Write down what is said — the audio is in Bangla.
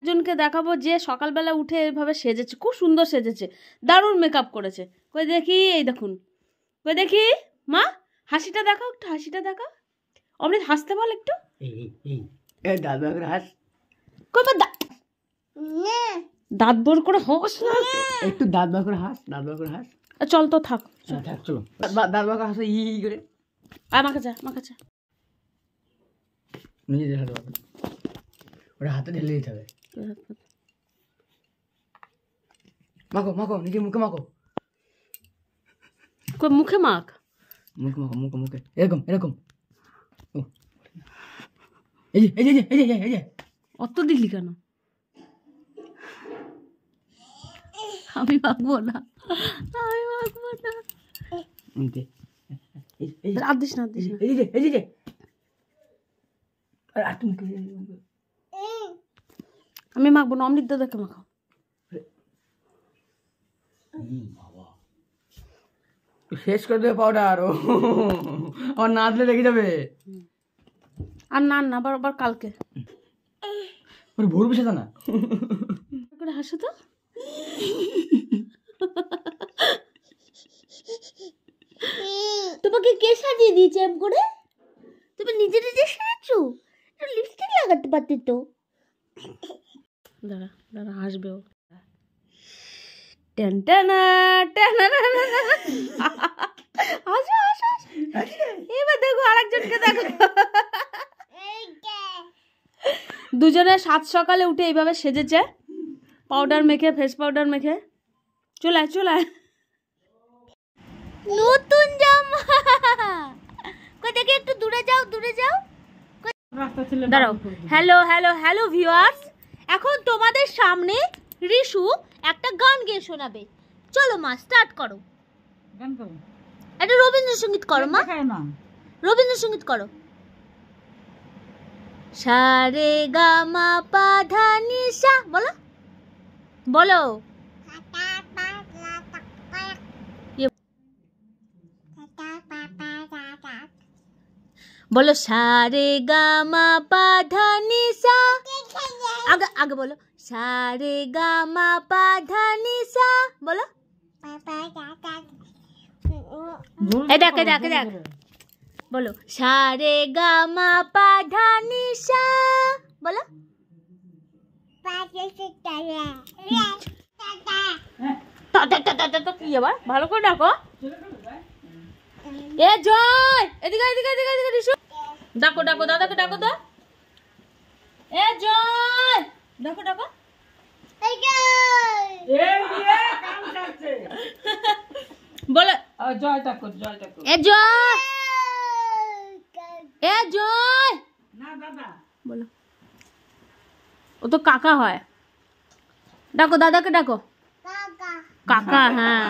একজনকে দেখাবো যে সকালবেলা উঠে এভাবে সেজেছে, খুব সুন্দর সেজেছে, দারুণ মেকআপ করেছে। কই দেখি, এই দেখুন, কই দেখি মা, হাসিটা দেখাও, একটু হাসিটা দেখাও। অমৃত হাসতে বল একটু। দাদা হাস, কই দাঁত বোর করে হাস না, একটু দাঁত বার করে হাস, দাঁত বার করে হাস। চল তো থাক, থাক চলো, দাঁত বার করে হাসো ই করে। আমাকে যা, আমাকে যা, নিজে দেখা দেবো, ওটা হাতে ঢেলে দিতে হবে। মাখো মাখো, নিজে মুখে মাখো, কই মুখে মাখ, মুখে মাখো, মুখে মুখে, এরকম এরকম। এই যে এই যে এই যে এই যে, অত দিলি কেন? আমি মাখবো না, আমি মাখবো না, আর দিস না, দিস না। এই যে এই যে, আর তুমি আমি মাখবো না, অমৃত দাদাকে মাখাও। শেষ করে দেবে পাউডার, আর না দিলে রেখে যাবে। আর না না, আবার আবার কালকে ভোর বসে না করে হাসো তো। তোমাকে কে সাজিয়ে দিয়েছে এম করে? তুমি নিজে নিজে সেজেছো? একটু লিপস্টিক লাগাতে পারতে তো। দাঁড়া দাঁড়া, হাসবে ও। টেনটানা টেনটানা, হাসো হাসো। এবার দেখো আরেকজনকে দেখো, দুজনে সাত সকালে উঠে এইভাবে সেজেছে, পাউডার মেখে, ফেস পাউডার মেখে। চলায় চলায়, নতুন জামা। কই দেখি, একটু দূরে যাও, দূরে যাও। দাঁড়াও। হ্যালো হ্যালো হ্যালো ভিউয়ার্স, এখন তোমাদের সামনে রিশু একটা গান গেয়ে শোনাবে। চলো মা, স্টার্ট করো। গান করো, একটা রবীন্দ্রসঙ্গীত করো মা, রবীন্দ্রসঙ্গীত করো। সা রে গা মা পা ধা নি সা, বলো বলো। বলো সা রে গা মা পা ধা নি সা, আগে আগে বলো। সা রে গা মা পা ধা নি সা, বলো। এই দেখ, দেখ দেখ, বলো সা রে গা মা পা ধা নি সা, বলো। কি আবার, ভালো করে ডাকো। এ জয়, এদিকে এদিকে এদিকে এদিকে, রিশু ডাকো, ডাকো দাদাকে ডাকো তো। এ জয়, ডাকো ডাকো। বলো জয় ডাকো, জয় ডাকো। এ জয়, এ জয়, না দাদা বলো। ও তো কাকা হয়, ডাকো দাদাকে ডাকো। কাকা, হ্যাঁ।